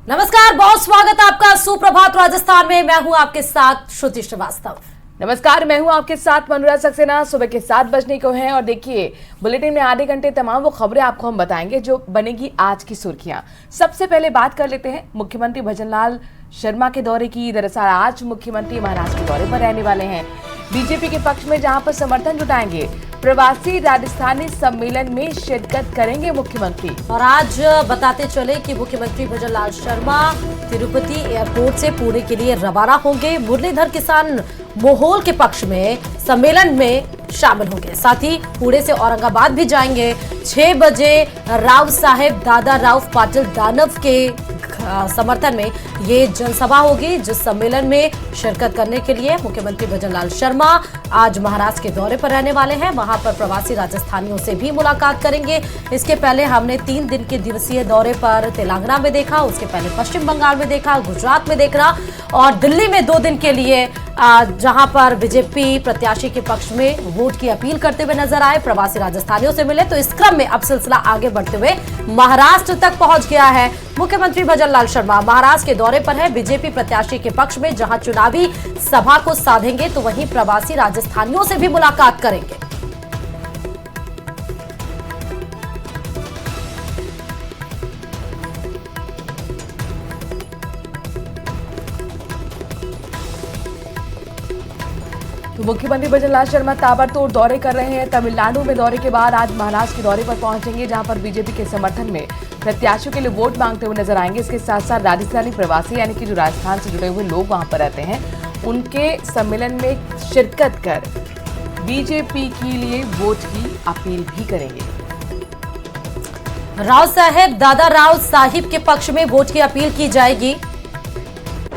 नमस्कार, बहुत स्वागत है आपका सुप्रभात राजस्थान में। मैं हूं आपके साथ श्रुति श्रीवास्तव। नमस्कार, मैं हूं आपके साथ मनोराज सक्सेना। सुबह के 7 बजने को हैं और देखिए बुलेटिन में आधे घंटे तमाम वो खबरें आपको हम बताएंगे जो बनेगी आज की सुर्खियां। सबसे पहले बात कर लेते हैं मुख्यमंत्री भजनलाल शर्मा के दौरे की। दरअसल आज मुख्यमंत्री महाराष्ट्र के दौरे पर रहने वाले हैं। बीजेपी के पक्ष में जहां पर समर्थन जुटाएंगे, प्रवासी राजस्थानी सम्मेलन में शिरकत करेंगे मुख्यमंत्री। और आज बताते चले कि मुख्यमंत्री भजनलाल शर्मा तिरुपति एयरपोर्ट से पुणे के लिए रवाना होंगे। मुरलीधर किसान मोहोल के पक्ष में सम्मेलन में शामिल होंगे। साथ ही पुणे से औरंगाबाद भी जाएंगे। 6 बजे राव साहेब दादा राव पाटिल दानव के समर्थन में ये जनसभा होगी, जिस सम्मेलन में शिरकत करने के लिए मुख्यमंत्री भजनलाल शर्मा आज महाराष्ट्र के दौरे पर रहने वाले हैं। वहां पर प्रवासी राजस्थानियों से भी मुलाकात करेंगे। इसके पहले हमने 3 दिन के दिवसीय दौरे पर तेलंगाना में देखा, उसके पहले पश्चिम बंगाल में देखा, गुजरात में देखा और दिल्ली में 2 दिन के लिए जहां पर बीजेपी प्रत्याशी के पक्ष में वोट की अपील करते हुए नजर आए, प्रवासी राजस्थानियों से मिले। तो इस क्रम में अब सिलसिला आगे बढ़ते हुए महाराष्ट्र तक पहुंच गया है। मुख्यमंत्री भजनलाल शर्मा महाराष्ट्र के दौरे पर है। बीजेपी प्रत्याशी के पक्ष में जहां चुनावी सभा को साधेंगे तो वहीं प्रवासी राजस्थानियों से भी मुलाकात करेंगे। तो मुख्यमंत्री भजनलाल शर्मा ताबड़तोड़ दौरे कर रहे हैं। तमिलनाडु में दौरे के बाद आज महाराष्ट्र के दौरे पर पहुंचेंगे, जहां पर बीजेपी के समर्थन में प्रत्याशियों के लिए वोट मांगते हुए नजर आएंगे। इसके साथ साथ राजस्थानी प्रवासी यानी कि जो राजस्थान से जुड़े हुए लोग वहां पर रहते हैं, उनके सम्मेलन में शिरकत कर बीजेपी के लिए वोट की अपील भी करेंगे। राव साहेब दादा राव साहिब के पक्ष में वोट की अपील की जाएगी।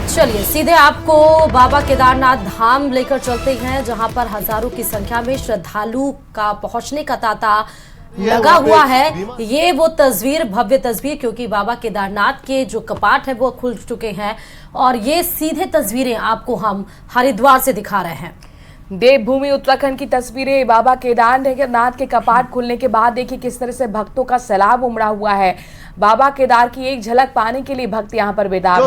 चलिए सीधे आपको बाबा केदारनाथ धाम लेकर चलते हैं, जहां पर हजारों की संख्या में श्रद्धालु का पहुंचने का तांता लगा हुआ है। ये वो तस्वीर, भव्य तस्वीर, क्योंकि बाबा केदारनाथ के जो कपाट है वो खुल चुके हैं और ये सीधे तस्वीरें आपको हम हरिद्वार से दिखा रहे हैं। देवभूमि उत्तराखंड की तस्वीरें। बाबा केदारनाथ के कपाट खुलने के बाद देखिए किस तरह से भक्तों का सैलाब उमड़ा हुआ है। बाबा केदार की एक झलक पाने के लिए भक्त यहाँ पर बेदार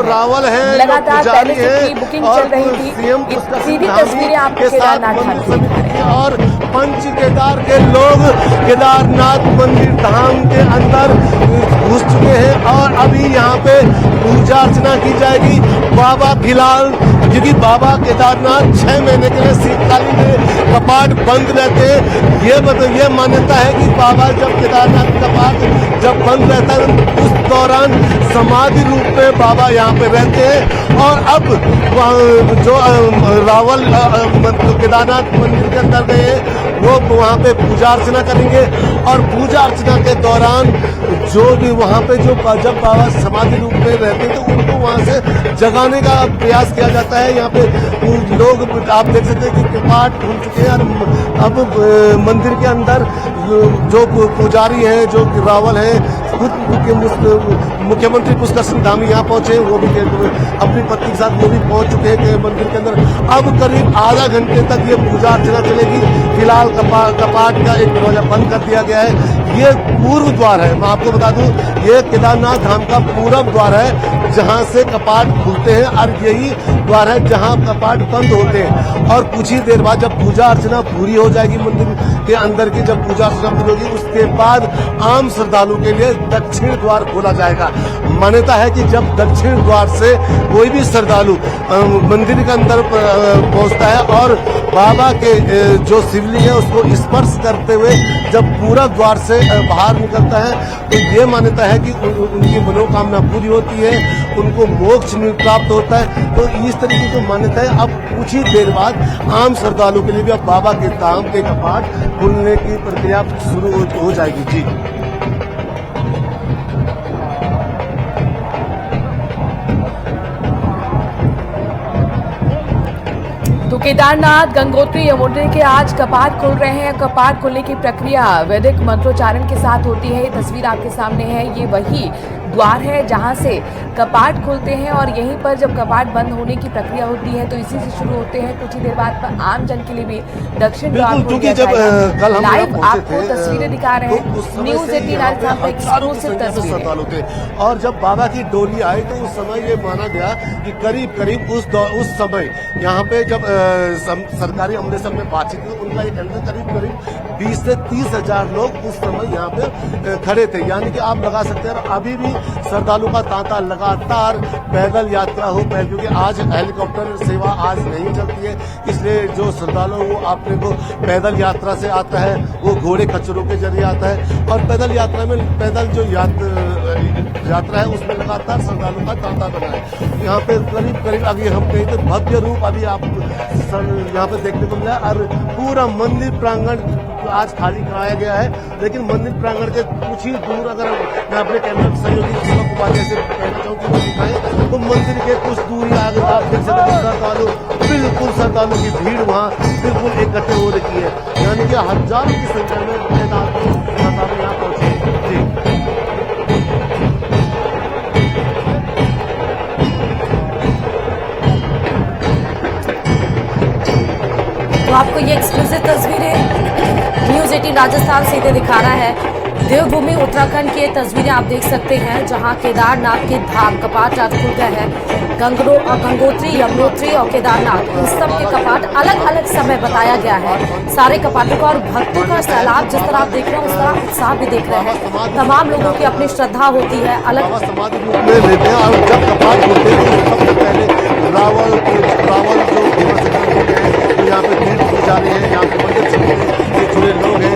हैं। लगातार पहले से की बुकिंग चल रही थी। सीधी तस्वीरें आपको केदारनाथ धाम की। और पंच केदार के लोग केदारनाथ मंदिर धाम के अंदर घुस चुके हैं और अभी यहाँ पे पूजा अर्चना की जाएगी। बाबा फिलहाल, क्योंकि बाबा केदारनाथ 6 महीने के लिए शीतकालीन में कपाट बंद रहते हैं। ये मान्यता है कि बाबा जब केदारनाथ कपाट जब बंद रहता है उस दौरान समाधि रूप में बाबा यहाँ पे रहते हैं। और अब जो रावल केदारनाथ मंदिर के अंदर गए वो वहाँ पे पूजा अर्चना करेंगे और पूजा अर्चना के दौरान जो भी वहाँ पे जो जब बाबा समाधि रूप में रहते हैं तो उनको वहाँ से जगाने का प्रयास किया जाता है। यहाँ पे लोग आप देख सकते हैं कि कपाट खुल चुके हैं और अब मंदिर के अंदर जो पुजारी हैं, जो रावल हैं, खुद मुख्यमंत्री पुष्कर सिंह धामी यहाँ पहुंचे, वो भी अपनी पत्नी के साथ वो भी पहुंच चुके हैं मंदिर के अंदर। अब करीब आधा घंटे तक ये पूजा अर्चना चलेगी। फिलहाल कपाट का एक दरवाजा बंद कर दिया गया है। ये पूर्व द्वार है, मैं आपको बता दूं, ये केदारनाथ धाम का पूरब द्वार है जहां से कपाट खुलते हैं और यही द्वार है जहां कपाट बंद होते हैं। और कुछ ही देर बाद जब पूजा अर्चना पूरी हो जाएगी मंदिर के अंदर की, जब पूजा अर्चना पूरी होगी उसके बाद आम श्रद्धालु के लिए दक्षिण द्वार खोला जाएगा। मान्यता है कि जब दक्षिण द्वार से कोई भी श्रद्धालु मंदिर के अंदर पहुंचता है और बाबा के जो शिवलिंग है उसको स्पर्श करते हुए जब पूरा द्वार से बाहर निकलता है तो ये मान्यता है कि उनकी मनोकामना पूरी होती है, उनको मोक्ष प्राप्त होता है। तो इस तरीके की मान्यता है। अब कुछ ही देर बाद आम श्रद्धालु के लिए भी अब बाबा के धाम के कपाट खुलने की प्रक्रिया शुरू हो जाएगी। जी तो केदारनाथ गंगोत्री यमुनोत्री के आज कपाट खुल रहे हैं। कपाट खुलने की प्रक्रिया वैदिक मंत्रोच्चारण के साथ होती है। ये तस्वीर आपके सामने है, ये वही द्वार है जहां से कपाट खुलते हैं और यहीं पर जब कपाट बंद होने की प्रक्रिया होती है तो इसी से शुरू होते हैं। कुछ ही देर बाद पर आम जन के लिए भी दक्षिण द्वार खोल दिया जाएगा। लाइव आपको तस्वीरें दिखा रहे हैं, न्यूज 18 राजस्थान पर एक्सक्लूसिव तस्वीरें। और जब बाबा की डोली आई तो उस समय ये माना गया कि करीब करीब उस समय यहाँ पे जब सरकारी अमले सब में बातचीत हुई, उनका ये कहना था करीब 20 से 30 हजार लोग उस समय यहाँ पे खड़े थे। यानी कि आप लगा सकते हैं अभी भी श्रद्धालु का तांता लगातार पैदल यात्रा हो पाए, क्योंकि आज हेलीकॉप्टर सेवा आज नहीं चलती है, इसलिए जो श्रद्धालु वो अपने को पैदल यात्रा से आता है, वो घोड़े खच्चरों के जरिए आता है और पैदल यात्रा में पैदल जो यात्रा है उसमें लगातार श्रद्धालु का तांता बना है। यहाँ पे करीब अभी हम कहीं तो भव्य रूप अभी आप यहाँ पे देखने को मिला और पूरा मंदिर प्रांगण आज खाली कराया गया है। लेकिन मंदिर प्रांगण के कुछ ही दूर अगर मैं अपने कैमरा सहयोगी दीपक उपाध्याय से कहना चाहूँ कि वो दिखाएं तो मंदिर के कुछ दूरी आगे आप देख सकते हैं श्रद्धालु बिल्कुल श्रद्धालु की भीड़ वहाँ बिल्कुल इकट्ठे हो रखी है, यानी कि हजारों की संख्या में श्रद्धालु यहाँ पहुंचे। जी तो आपको ये एक्सक्लूसिव तस्वीरें न्यूज 18 राजस्थान सीधे दिखा रहा है। देवभूमि उत्तराखंड की तस्वीरें आप देख सकते हैं, जहां केदारनाथ के धाम कपाट आज खुल गए हैं। गंगोत्री, यमुनोत्री और केदारनाथ इन सब के कपाट अलग अलग समय बताया गया है। सारे कपाटों का और भक्तों का सैलाब जिस तरह आप देख रहे हैं उस तरह उत्साह भी देख रहे हैं। तमाम लोगों की अपनी श्रद्धा होती है, अलग समाधि रूप में लेते हैं और जब कपाट होते हैं तो सबसे पहले रावल जो यहाँ पे तीर्थ पुजारी हैं, यहाँ पे मंदिर से जुड़े लोग हैं,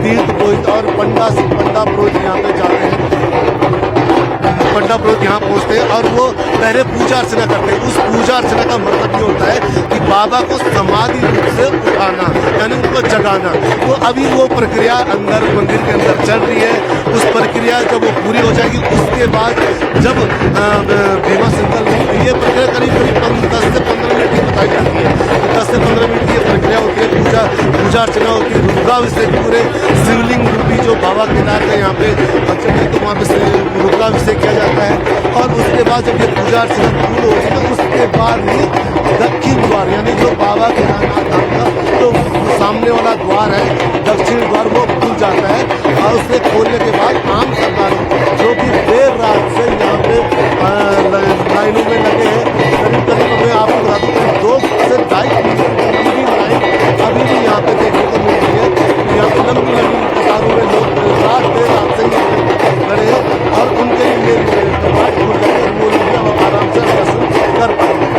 तीर्थ पुरोहित और पंडा पुरोहित यहाँ पे जाते हैं। पंडा पुरोहित यहाँ पहुँचते हैं और वो पहले पूजा अर्चना करते हैं। उस पूजा अर्चना का मतलब ये होता है कि बाबा को समाधि रूप से उठाना, यानी उनको जगाना। तो अभी वो प्रक्रिया अंदर मंदिर के अंदर चल रही है। उस प्रक्रिया जब वो पूरी हो जाएगी उसके बाद जब भीमा संकल्प में ये प्रक्रिया करीब 10 से 15 मिनट की बताई जाती है। 10 से 15 मिनट की प्रक्रिया होती है, पूजा अर्चना होती है। रुद्राभिषेक पूरे शिवलिंग रूपी जो बाबा केदार का यहाँ पे तो वहाँ पे रुद्राभिषेक किया जाता है। और उसके बाद जब ये पूजा अर्चना पूरी होती है तो उसके बाद ही दक्षिण द्वार यानी जो बाबा केदारनाथ धाम का तो सामने वाला द्वार है दक्षिण द्वार वो खुल जाता है। और उसे खोलने के बाद आम श्रद्धालु जो कि देर रात से यहाँ पे लाइनों में लगे हैं, करीब मैं आपको बता दूँ 2 से 2.5 लंबी लाइन अभी भी यहाँ पे देखने को मिल रही है। यहाँ पे लंबी कतारों में लोग देर रात से खड़े हैं और उनके लिए कपाट खुल जाते हैं, वो लोग आराम से दर्शन कर पाएंगे।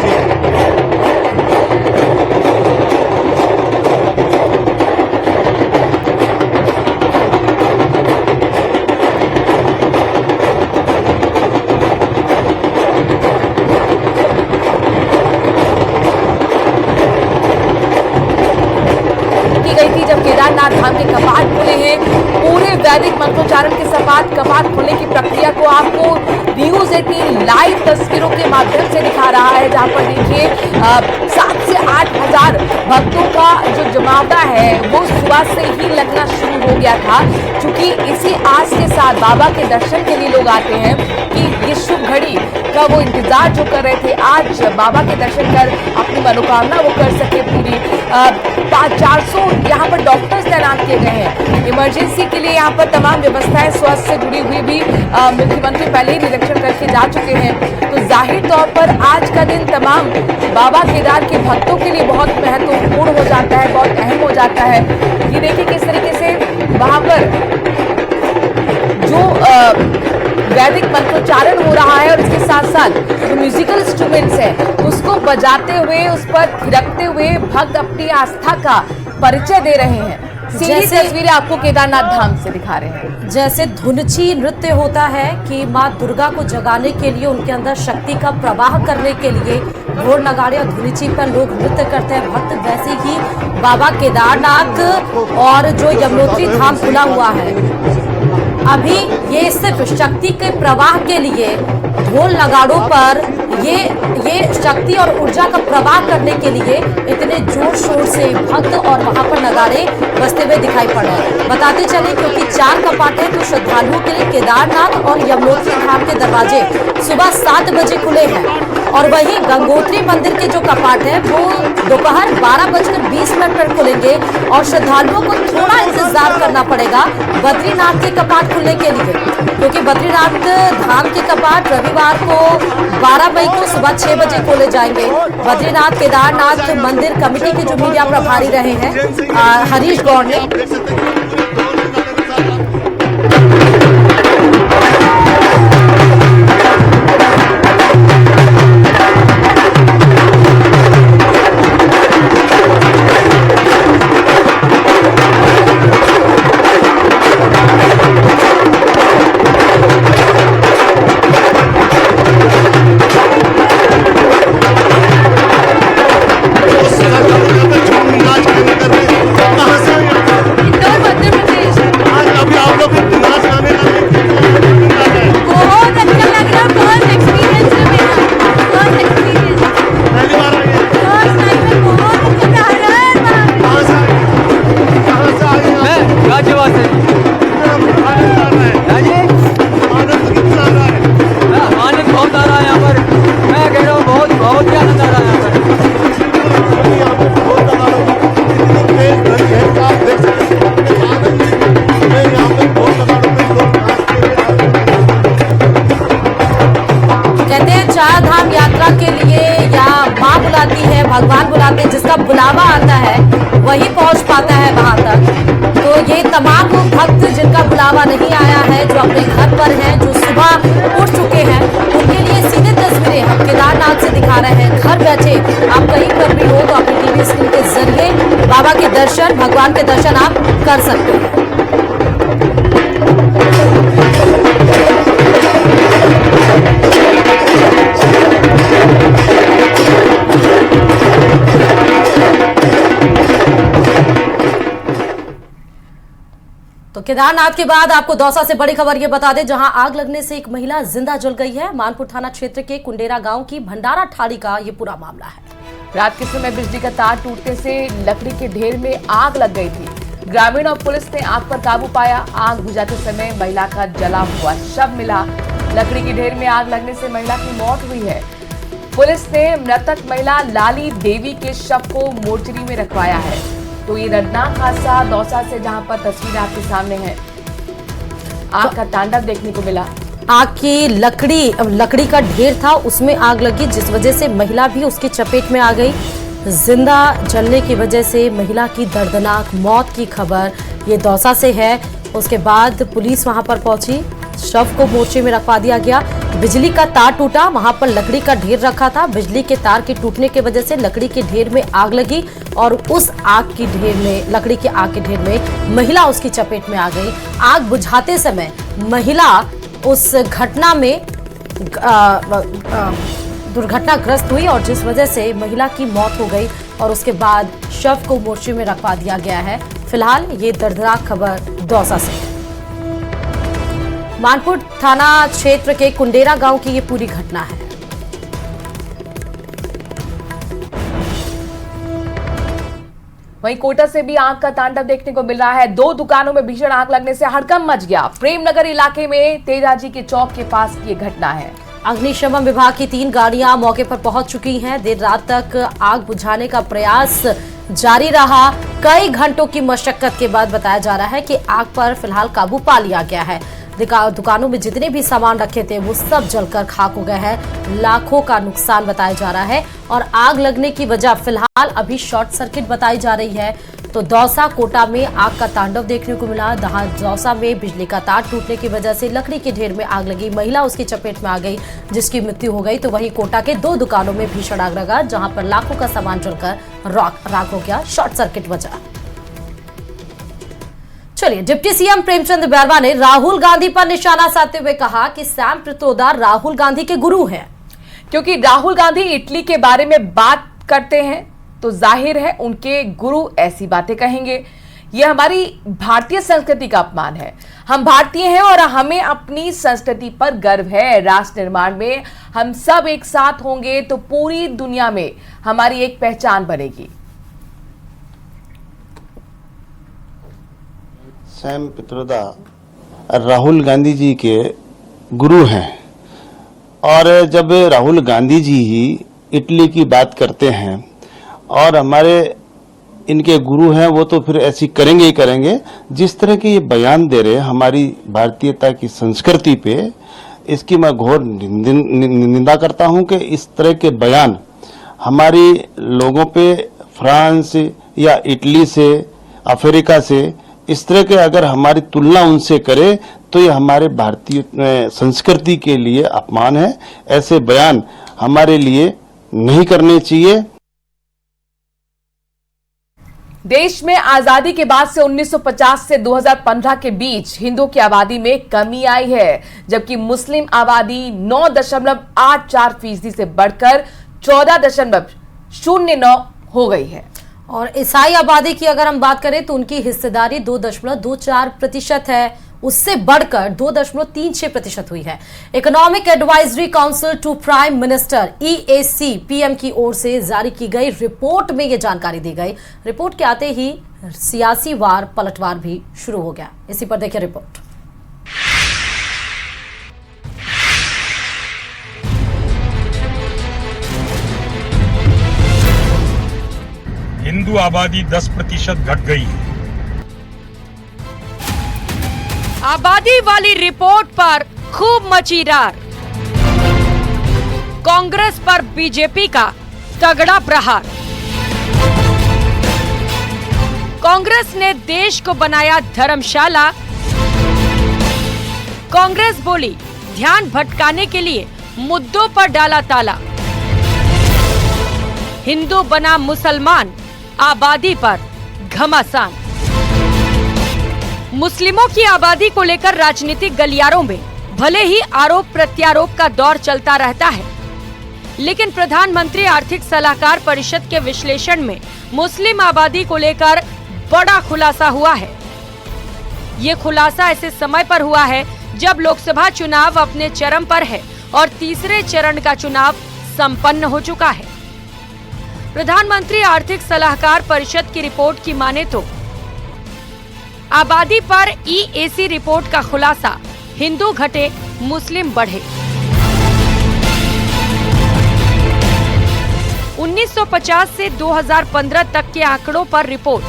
जब केदारनाथ धाम के कपाट खुले हैं, पूरे वैदिक मंत्रोच्चारण के साथ कपाट खोलने की प्रक्रिया को आपको न्यूज 18 लाइव तस्वीरों के माध्यम से दिखा रहा है, जहां पर देखिए 7 से 8 हजार भक्तों का जो जमावड़ा है वो सुबह से ही लगना शुरू हो गया था। क्योंकि इसी आस के साथ बाबा के दर्शन के लिए लोग आते हैं कि ये शुभ घड़ी का वो इंतजार जो कर रहे थे, आज बाबा के दर्शन कर अपनी मनोकामना वो कर सके पूरी। 400 यहाँ पर डॉक्टर्स तैनात किए गए हैं इमरजेंसी के लिए। यहाँ पर तमाम व्यवस्थाएं स्वास्थ्य से जुड़ी हुई भी मुख्यमंत्री पहले ही निरीक्षण करके जा चुके हैं। तो जाहिर तौर पर आज का दिन तमाम बाबा केदार के भक्तों के लिए बहुत महत्वपूर्ण हो जाता है, बहुत अहम हो जाता है। ये देखिए किस तरीके से वहां पर जो वैदिक मंत्रोच्चारण हो रहा है और इसके साथ साथ जो म्यूजिकल इंस्ट्रूमेंट्स हैं उसको बजाते हुए, उस पर थिरकते हुए भक्त अपनी आस्था का परिचय दे रहे हैं। सीधी तस्वीरें आपको केदारनाथ धाम से दिखा रहे हैं। जैसे धुनची नृत्य होता है कि माँ दुर्गा को जगाने के लिए, उनके अंदर शक्ति का प्रवाह करने के लिए ढोल नगाड़े और धुनची पर लोग नृत्य करते हैं भक्त, वैसे ही बाबा केदारनाथ और जो यमुनोत्री धाम खुला हुआ है अभी ये सिर्फ शक्ति के प्रवाह के लिए ढोल नगाड़ों पर ये शक्ति और ऊर्जा का प्रवाह करने के लिए इतने जोर शोर से भक्त और वहां पर नगाड़े बजते हुए दिखाई पड़ रहे हैं। बताते चले क्योंकि 4 कपाट है तो श्रद्धालुओं के लिए केदारनाथ और यमुनोत्री धाम के दरवाजे सुबह 7 बजे खुले हैं और वहीं गंगोत्री मंदिर के जो कपाट है वो दोपहर 12:20 पर खुलेंगे और श्रद्धालुओं को थोड़ा इंतजार करना पड़ेगा बद्रीनाथ के कपाट खुलने के लिए, क्योंकि बद्रीनाथ धाम के कपाट रविवार को 12 मई को सुबह 6 बजे खोले जाएंगे। बद्रीनाथ केदारनाथ मंदिर कमेटी के जो मीडिया प्रभारी रहे हैं हरीश गौड़ ने भगवान बुलाते हैं, जिसका बुलावा आता है वही पहुंच पाता है वहां तक। तो ये तमाम भक्त जिनका बुलावा नहीं आया है, जो अपने घर पर हैं, जो सुबह उठ चुके हैं, उनके लिए सीधे तस्वीरें हम केदारनाथ से दिखा रहे हैं। घर बैठे आप कहीं पर भी हो तो अपनी टीवी स्क्रीन के जरिए बाबा के दर्शन, भगवान के दर्शन आप कर सकते हैं। तो केदारनाथ के बाद आपको दौसा से बड़ी खबर ये बता दें, जहां आग लगने से एक महिला जिंदा जल गई है। मानपुर थाना क्षेत्र के कुंडेरा गांव की भंडारा ठाड़ी का ये पूरा मामला है। रात के समय बिजली का तार टूटने से लकड़ी के ढेर में आग लग गई थी। ग्रामीण और पुलिस ने आग पर काबू पाया। आग बुझाते समय महिला का जला हुआ शव मिला। लकड़ी के ढेर में आग लगने से महिला की मौत हुई है। पुलिस ने मृतक महिला लाली देवी के शव को मोर्चरी में रखवाया है। तो ये दर्दनाक हादसा दौसा से, जहां पर तस्वीर आपके सामने है, आग का तांडव देखने को मिला। आग की लकड़ी का ढेर था, उसमें आग लगी, जिस वजह से महिला भी उसकी चपेट में आ गई। जिंदा जलने की वजह से महिला की दर्दनाक मौत की खबर ये दौसा से है। उसके बाद पुलिस वहां पर पहुंची, शव को मोर्चे में रखवा दिया गया। बिजली का तार टूटा, वहां पर लकड़ी का ढेर रखा था। बिजली के तार के टूटने की वजह से लकड़ी के ढेर में आग लगी और उस आग की ढेर में, लकड़ी के आग के ढेर में महिला उसकी चपेट में आ गई। आग बुझाते समय महिला उस घटना में दुर्घटनाग्रस्त हुई और जिस वजह से महिला की मौत हो गई और उसके बाद शव को मोर्चे में रखवा दिया गया है। फिलहाल ये दर्दनाक खबर दौसा से है। मानपुर थाना क्षेत्र के कुंडेरा गांव की ये पूरी घटना है। वहीं कोटा से भी आग का तांडव देखने को मिल रहा है। 2 दुकानों में भीषण आग लगने से हड़कंप मच गया। प्रेमनगर इलाके में तेजाजी के चौक के पास ये घटना है। अग्निशमन विभाग की 3 गाड़ियां मौके पर पहुंच चुकी हैं। देर रात तक आग बुझाने का प्रयास जारी रहा। कई घंटों की मशक्कत के बाद बताया जा रहा है कि आग पर फिलहाल काबू पा लिया गया है। दुकानों में जितने भी सामान रखे थे वो सब जलकर खाक हो गए हैं। लाखों का नुकसान बताया जा रहा है और आग लगने की वजह फिलहाल अभी शॉर्ट सर्किट बताई जा रही है। तो दौसा कोटा में आग का तांडव देखने को मिला। दौसा में बिजली का तार टूटने की वजह से लकड़ी के ढेर में आग लगी, महिला उसकी चपेट में आ गई जिसकी मृत्यु हो गई। तो वहीं कोटा के 2 दुकानों में भीषण आग लगा, जहां पर लाखों का सामान जलकर राख हो गया। शॉर्ट सर्किट वजह। चलिए, डिप्टी सीएम प्रेमचंद बैरवा ने राहुल गांधी पर निशाना साधते हुए कहा कि सैम पित्रोदा राहुल गांधी के गुरु हैं। क्योंकि राहुल गांधी इटली के बारे में बात करते हैं तो जाहिर है उनके गुरु ऐसी बातें कहेंगे। यह हमारी भारतीय संस्कृति का अपमान है। हम भारतीय हैं और हमें अपनी संस्कृति पर गर्व है। राष्ट्र निर्माण में हम सब एक साथ होंगे तो पूरी दुनिया में हमारी एक पहचान बनेगी। सैम पित्रोदा राहुल गांधी जी के गुरु हैं और जब राहुल गांधी जी ही इटली की बात करते हैं और हमारे इनके गुरु हैं, वो तो फिर ऐसी करेंगे ही करेंगे। जिस तरह के ये बयान दे रहे हैं हमारी भारतीयता की संस्कृति पे, इसकी मैं घोर निंदा करता हूं कि इस तरह के बयान हमारी लोगों पे फ्रांस या इटली से, अफ्रीका से, इस तरह के अगर हमारी तुलना उनसे करे तो ये हमारे भारतीय संस्कृति के लिए अपमान है। ऐसे बयान हमारे लिए नहीं करने चाहिए। देश में आजादी के बाद से 1950 से 2015 के बीच हिंदुओं की आबादी में कमी आई है, जबकि मुस्लिम आबादी 9.84% से बढ़कर 14.09 हो गई है। और ईसाई आबादी की अगर हम बात करें तो उनकी हिस्सेदारी 2.24% है, उससे बढ़कर 2.36% हुई है। Economic advisory council to prime minister EAC PM की ओर से जारी की गई रिपोर्ट में यह जानकारी दी गई। रिपोर्ट के आते ही सियासी वार पलटवार भी शुरू हो गया। इसी पर देखिए रिपोर्ट। हिंदू आबादी 10% घट गई है। आबादी वाली रिपोर्ट पर खूब मची रार। कांग्रेस पर बीजेपी का तगड़ा प्रहार। कांग्रेस ने देश को बनाया धर्मशाला। कांग्रेस बोली ध्यान भटकाने के लिए मुद्दों पर डाला ताला। हिंदू बना मुसलमान, आबादी पर घमासान। मुस्लिमों की आबादी को लेकर राजनीतिक गलियारों में भले ही आरोप प्रत्यारोप का दौर चलता रहता है, लेकिन प्रधानमंत्री आर्थिक सलाहकार परिषद के विश्लेषण में मुस्लिम आबादी को लेकर बड़ा खुलासा हुआ है। ये खुलासा ऐसे समय पर हुआ है जब लोकसभा चुनाव अपने चरम पर है और तीसरे चरण का चुनाव संपन्न हो चुका है। प्रधानमंत्री आर्थिक सलाहकार परिषद की रिपोर्ट की माने तो आबादी पर EAC रिपोर्ट का खुलासा, हिंदू घटे मुस्लिम बढ़े। 1950 से 2015 तक के आंकड़ों पर रिपोर्ट।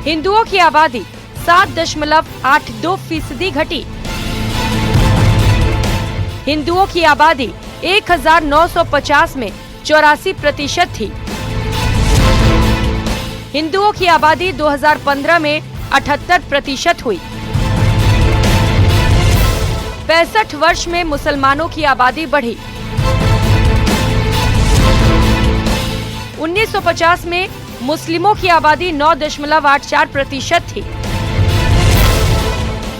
हिंदुओं की आबादी 7.82% घटी। हिंदुओं की आबादी 1950 में 84% थी। हिंदुओं की आबादी 2015 में 78% हुई। 65 वर्ष में मुसलमानों की आबादी बढ़ी। 1950 में मुस्लिमों की आबादी 9.84% थी।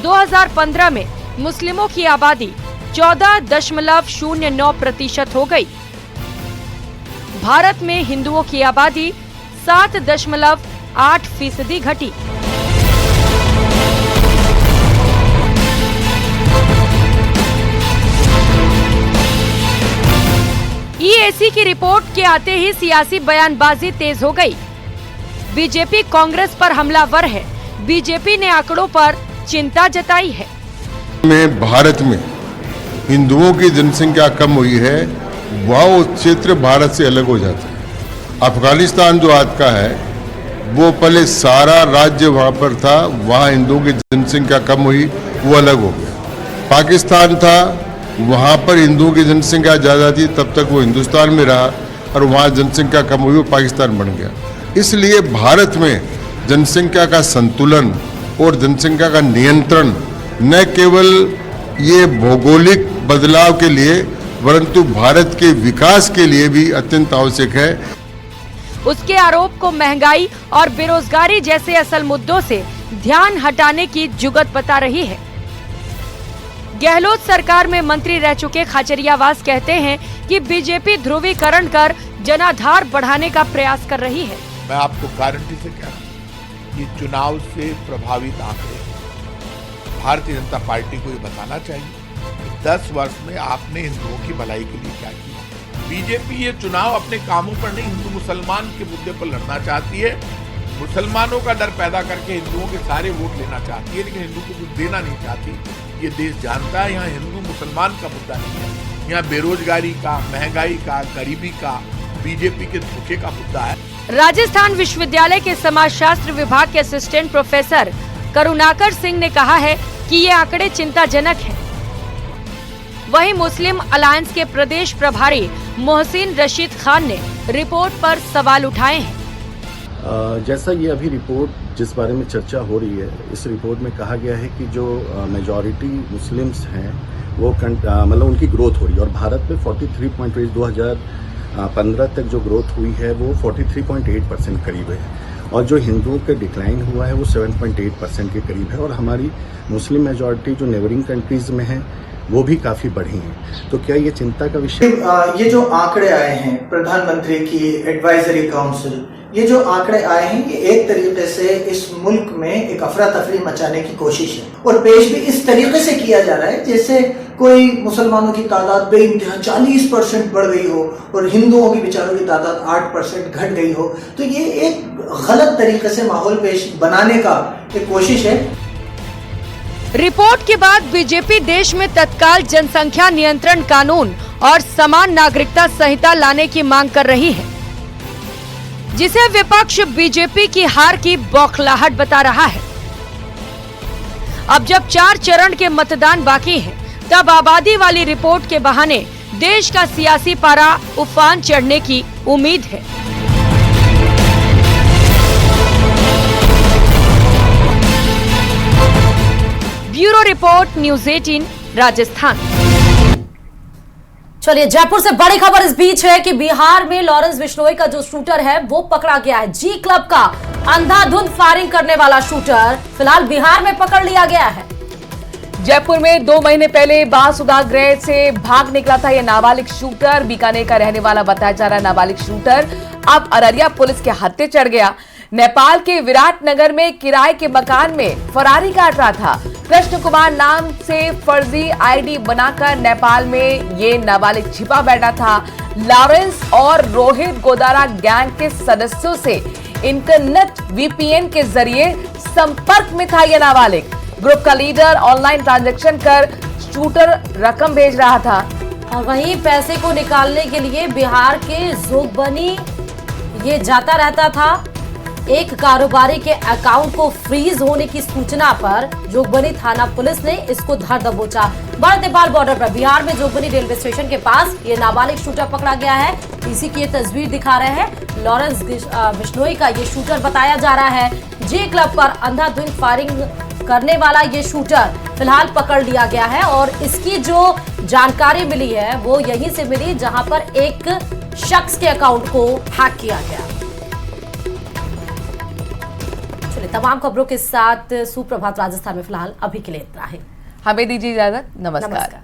2015 में मुस्लिमों की आबादी 14.09% हो गई। भारत में हिंदुओं की आबादी 7.8% घटी। EAC की रिपोर्ट के आते ही सियासी बयानबाजी तेज हो गई। बीजेपी कांग्रेस पर हमलावर है। बीजेपी ने आंकड़ों पर चिंता जताई है। भारत में हिंदुओं की जनसंख्या कम हुई है, वह क्षेत्र भारत से अलग हो जाता है। अफगानिस्तान जो आज का है वो पहले सारा राज्य वहाँ पर था, वहाँ हिंदुओं की जनसंख्या कम हुई, वो अलग हो गया। पाकिस्तान था, वहाँ पर हिंदुओं की जनसंख्या ज़्यादा थी, तब तक वो हिंदुस्तान में रहा और वहाँ जनसंख्या कम हुई, वो पाकिस्तान बन गया। इसलिए भारत में जनसंख्या का संतुलन और जनसंख्या का नियंत्रण न केवल ये भौगोलिक बदलाव के लिए परंतु भारत के विकास के लिए भी अत्यंत आवश्यक है। उसके आरोप को महंगाई और बेरोजगारी जैसे असल मुद्दों से ध्यान हटाने की जुगत बता रही है। गहलोत सरकार में मंत्री रह चुके खाचरियावास कहते हैं कि बीजेपी ध्रुवीकरण कर जनाधार बढ़ाने का प्रयास कर रही है। मैं आपको गारंटी से कह रहा हूँ, ये चुनाव से प्रभावित आंकड़े हैं। भारतीय जनता पार्टी को ये बताना चाहिए कि 10 वर्ष में आपने हिंदुओं की भलाई के लिए क्या किया। बीजेपी ये चुनाव अपने कामों पर नहीं, हिंदू मुसलमान के मुद्दे पर लड़ना चाहती है। मुसलमानों का डर पैदा करके हिंदुओं के सारे वोट लेना चाहती है, लेकिन हिंदू को कुछ देना नहीं चाहती। ये देश जानता है यहाँ हिंदू मुसलमान का मुद्दा नहीं है, यहाँ बेरोजगारी का, महंगाई का, गरीबी का, बीजेपी के धोखे का मुद्दा है। राजस्थान विश्वविद्यालय के समाजशास्त्र विभाग के असिस्टेंट प्रोफेसर करुणाकर सिंह ने कहा है कि ये आंकड़े चिंताजनक हैं। वहीं मुस्लिम अलायंस के प्रदेश प्रभारी मोहसिन रशीद खान ने रिपोर्ट पर सवाल उठाए हैं। जैसा ये अभी रिपोर्ट जिस बारे में चर्चा हो रही है, इस रिपोर्ट में कहा गया है कि जो मेजॉरिटी मुस्लिम्स हैं वो मतलब उनकी ग्रोथ हो रही है और भारत में 43.8 2015 तक जो ग्रोथ हुई है वो 43.8% करीब है और जो हिंदुओं का डिक्लाइन हुआ है वो 7.8% के करीब है और हमारी मुस्लिम मेजॉरिटी जो नेबरिंग कंट्रीज में है वो भी काफी बढ़ी है। तो क्या ये चिंता का विषय? ये जो आंकड़े आए हैं प्रधानमंत्री की एडवाइजरी काउंसिल, ये जो आंकड़े आए हैं ये एक तरीके से इस मुल्क में एक अफरा तफरी मचाने की कोशिश है और पेश भी इस तरीके से किया जा रहा है जैसे कोई मुसलमानों की तादाद बेइंतहा 40% बढ़ गई हो और हिंदुओं की बेचारों की तादाद 8% घट गई हो। तो ये एक गलत तरीके से माहौल पेश बनाने का एक कोशिश है। रिपोर्ट के बाद बीजेपी देश में तत्काल जनसंख्या नियंत्रण कानून और समान नागरिकता संहिता लाने की मांग कर रही है, जिसे विपक्ष बीजेपी की हार की बौखलाहट बता रहा है। अब जब 4 चरण के मतदान बाकी हैं, तब आबादी वाली रिपोर्ट के बहाने देश का सियासी पारा उफान चढ़ने की उम्मीद है। Bureau report, news 18 Rajasthan. चलिए, जयपुर से बड़ी खबर इस बीच है कि बिहार में लॉरेंस बिश्नोई का जो शूटर है वो पकड़ा गया है। जी क्लब का अंधाधुंध फायरिंग करने वाला शूटर फिलहाल बिहार में पकड़ लिया गया है। जयपुर में 2 महीने पहले बासुदागृह से भाग निकला था यह नाबालिग शूटर। बीकानेर का रहने वाला बताया जा रहा नाबालिग शूटर अब अररिया पुलिस के हत्थे चढ़ गया। नेपाल के विराटनगर में किराए के मकान में फरारी काट रहा था। कृष्ण कुमार नाम से फर्जी आईडी बनाकर नेपाल में ये नाबालिग छिपा बैठा था। लॉरेंस और रोहित गोदारा गैंग के सदस्यों से इंटरनेट वीपीएन के जरिए संपर्क में था यह नाबालिग। ग्रुप का लीडर ऑनलाइन ट्रांजैक्शन कर शूटर रकम भेज रहा था और वहीं पैसे को निकालने के लिए बिहार के जोगबनी ये जाता रहता था। एक कारोबारी के अकाउंट को फ्रीज होने की सूचना पर जोगबनी थाना पुलिस ने इसको धर दबोचा। भारत नेपाल बॉर्डर पर बिहार में जोगबनी रेलवे स्टेशन के पास ये नाबालिग शूटर पकड़ा गया है। इसी की ये तस्वीर दिखा रहे हैं। लॉरेंस बिश्नोई का ये शूटर बताया जा रहा है। जे क्लब पर अंधाधुंध फायरिंग करने वाला ये शूटर फिलहाल पकड़ लिया गया है और इसकी जो जानकारी मिली है वो यहीं से मिली जहां पर एक शख्स के अकाउंट को हैक किया गया। तमाम खबरों के साथ सुप्रभात राजस्थान में फिलहाल अभी के लिए इतना है। हमें दीजिए इजाजत। नमस्कार।